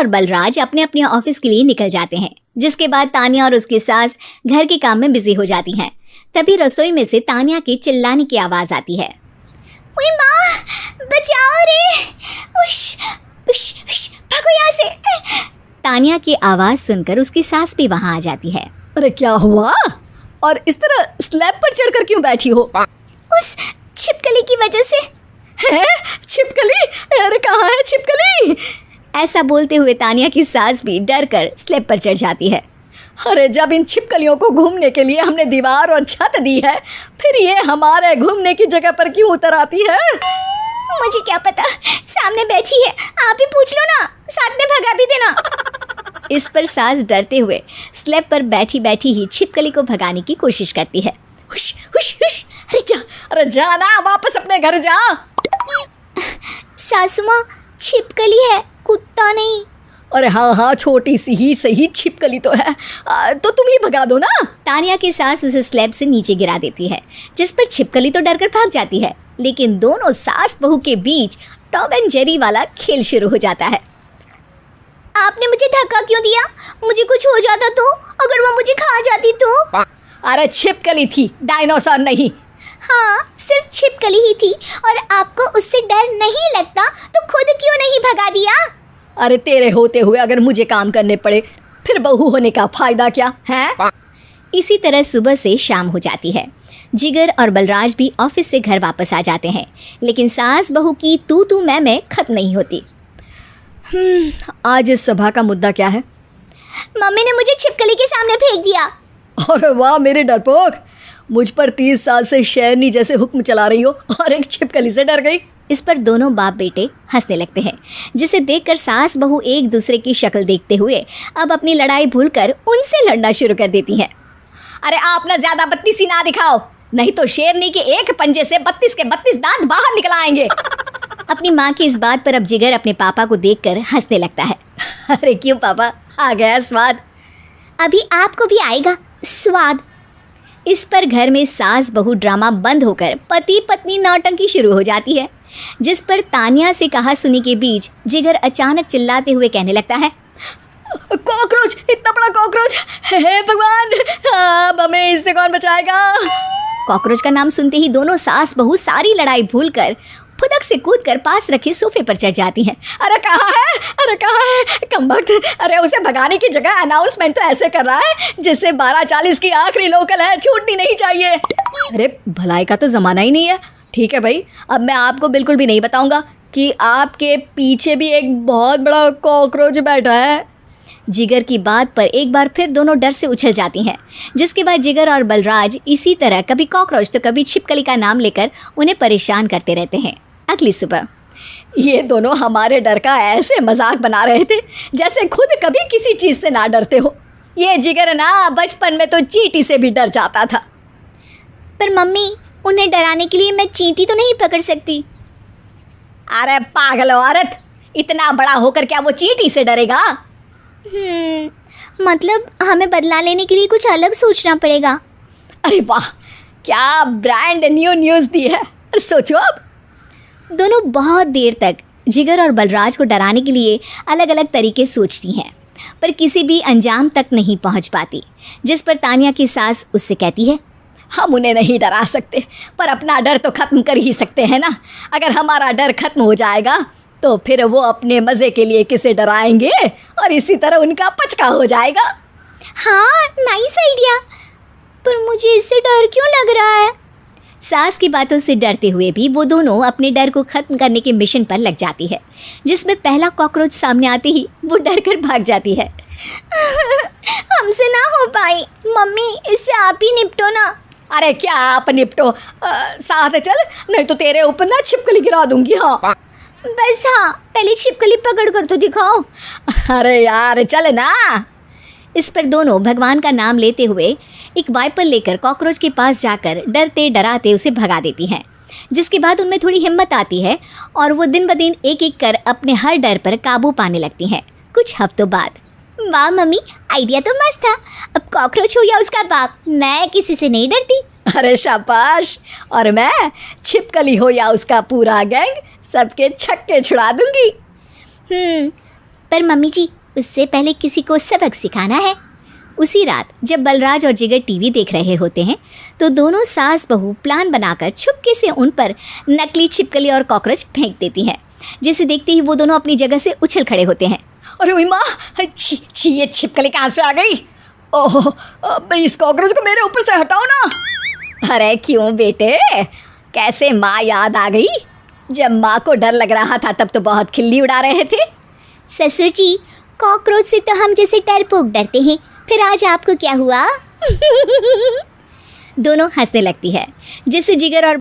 और बलराज अपने अपने ऑफिस के लिए निकल जाते हैं, जिसके बाद तानिया और उसकी सास घर के काम में बिजी हो जाती हैं। तभी रसोई में से तानिया के चिल्लाने की आवाज आती है। ओए माँ, बचाओ रे! उश, उश, उश, भागो यहाँ से! तानिया की आवाज सुनकर उसकी सास भी वहां आ जाती है। अरे क्या हुआ? और इस तरह स्लैब पर चढ़कर क्यों बैठी हो? उस छिपकली की वजह से। है? छिपकली? अरे कहाँ है छिपकली? ऐसा बोलते हुए तानिया की सास भी डर कर स्लैब पर चढ़ जाती है। अरे जब इन छिपकलियों को घूमने के लिए हमने दीवार और छत दी है, फिर ये हमारे घूमने की जगह पर क्यों उतर आती है? मुझे क्या पता, सामने बैठी है, आप ही पूछ लो ना, साथ में भगा भी देना। इस पर सास डरते हुए स्लैब पर बैठी बैठी ही छिपकली को भगाने की कोशिश करती है। हुश, हुश, हुश, अरे जा ना, वापस अपने घर जा। सासू माँ, छिपकली है, कुत्ता नहीं। अरे हाँ, छोटी सी ही सही छिपकली तो है, तो तुम ही भगा दो ना। तानिया की सास उसे स्लैब से नीचे गिरा देती है, जिस पर छिपकली तो डरकर भाग जाती है, लेकिन दोनों सास बहू के बीच टॉम एंड जेरी वाला खेल शुरू हो जाता है। आपने मुझे धक्का क्यों दिया? मुझे कुछ हो जाता तो? अगर वो मुझे खा जाती तो? अरे छिपकली थी, डायनासोर नहीं। हाँ, सिर्फ छिपकली ही थी, और आपको उससे डर नहीं लगता तो खुद क्यों नहीं भगा दिया? अरे तेरे होते हुए अगर मुझे काम करने पड़े, फिर बहू होने का फायदा क्या है? इसी तरह सुबह से शाम हो जाती है। जिगर और बलराज भी ऑफिस से घर वापस आ जाते हैं, लेकिन सास बहू की तू मैं खत्म नहीं होती। आज इस सभा का मुद्दा क्या है? मम्मी ने मुझे छिपकली के सामने फेंक दिया। अरे वाह मेरे डरपोक, मुझ पर 30 साल से शेरनी जैसे हुक्म चला रही हो और एक छिपकली से डर गई। इस पर दोनों बाप बेटे हंसने लगते हैं, जिसे देखकर सास बहू एक दूसरे की शक्ल देखते हुए अब अपनी लड़ाई भूलकर उनसे लड़ना शुरू कर देती हैं। अरे आप ना ज्यादा बत्तीसी ना दिखाओ, नहीं तो शेरनी के एक पंजे से 32 के 32 दांत बाहर निकल आएंगे। अपनी माँ की इस बात पर अब जिगर अपने पापा को देखकर हंसने लगता है। अरे क्यों पापा, आ गया स्वाद? अभी आपको भी आएगा स्वाद। इस पर घर में सास बहू ड्रामा बंद होकर पति पत्नी नौटंकी शुरू हो जाती है, जिस पर तानिया से कहा सुनी के बीच जिगर अचानक चिल्लाते हुए कहने लगता है। कॉकरोच, इतना बड़ा कॉकरोच! हे भगवान, अब हमें इससे कौन बचाएगा? कॉकरोच का नाम सुनते ही दोनों सास बहू सारी लड़ाई भूलकर फुदक से कूदकर पास रखे सोफे पर चढ़ जाती हैं। अरे कहाँ है? अरे कहाँ है कमबख्त? अरे उसे भगाने की जगह अनाउंसमेंट तो ऐसे कर रहा है जैसे 12:40 की आखिरी लोकल है, छूटनी नहीं चाहिए। अरे भलाई का तो ज़माना ही नहीं है। ठीक है भाई, अब मैं आपको बिल्कुल भी नहीं बताऊंगा कि आपके पीछे भी एक बहुत बड़ा कॉकरोच बैठा है। जिगर की बात पर एक बार फिर दोनों डर से उछल जाती हैं, जिसके बाद जिगर और बलराज इसी तरह कभी कॉकरोच तो कभी छिपकली का नाम लेकर उन्हें परेशान करते रहते हैं। अगली सुबह ये दोनों हमारे डर का ऐसे मजाक बना रहे थे जैसे खुद कभी किसी चीज़ से ना डरते हो। ये जिगर ना बचपन में तो चींटी से भी डर जाता था। पर मम्मी, उन्हें डराने के लिए मैं चींटी तो नहीं पकड़ सकती। अरे पागल औरत, इतना बड़ा होकर क्या वो चींटी से डरेगा? मतलब हमें बदला लेने के लिए कुछ अलग सोचना पड़ेगा। अरे वाह, क्या ब्रांड न्यू न्यूज़ दी है। सोचो अब। दोनों बहुत देर तक जिगर और बलराज को डराने के लिए अलग अलग तरीके सोचती हैं, पर किसी भी अंजाम तक नहीं पहुंच पाती, जिस पर तानिया की सास उससे कहती है। हम उन्हें नहीं डरा सकते, पर अपना डर तो ख़त्म कर ही सकते हैं ना। अगर हमारा डर खत्म हो जाएगा तो फिर वो अपने मज़े के लिए किसे डराएंगे और इसी तरह उनका पचका हो जाएगा। हाँ, नाइस आइडिया, पर मुझे इससे डर क्यों लग रहा है? सास की बातों से डरते हुए भी वो दोनों अपने डर को ख़त्म करने के मिशन पर लग जाती है, जिसमें पहला कॉकरोच सामने आते ही वो डर कर भाग जाती है। हमसे ना हो पाई मम्मी, इससे आप ही निपटो ना। अरे क्या आप निपटो, साथ चल, नहीं तो तेरे ऊपर ना छिपकली गिरा दूंगी। हाँ बस, हाँ पहले छिपकली पकड़ कर तो दिखाओ। अरे यार चल ना। इस पर दोनों भगवान का नाम लेते हुए एक वाइपर लेकर कॉकरोच के पास जाकर डरते डराते उसे भगा देती हैं, जिसके बाद उनमें थोड़ी हिम्मत आती है और वो दिन ब दिन एक एक कर अपने हर डर पर काबू पाने लगती हैं। कुछ हफ्तों बाद। वाह मम्मी, आइडिया तो मस्त था। अब कॉकरोच हो या उसका बाप, मैं किसी से नहीं डरती। अरे शाबाश। और मैं छिपकली हो या उसका पूरा गैंग, सबके छक्के छुड़ा दूंगी। पर मम्मी जी, उससे पहले किसी को सबक सिखाना है। उसी रात जब बलराज और जिगर टीवी देख रहे होते हैं तो दोनों सास बहू प्लान बनाकर छुपके से उन पर नकली छिपकली और कॉकरोच फेंक देती हैं, जिसे देखते ही वो दोनों अपनी जगह से उछल खड़े होते हैं। अरे ओई माँ, छी छी, ये छिपकली कहाँ से आ गई? ओह, अब इस कॉकरोच को मेरे ऊपर से हटाओ ना। अरे क्यों बेटे, कैसे माँ याद आ गई? जब माँ को डर लग रहा था तब तो बहुत खिल्ली उड़ा रहे थे। ससुर जी, कॉकरोच से तो हम जैसे डरपोक डरते हैं, फिर आज आपको क्या हुआ? दोनों हंसने लगती है, जिससे जिगर और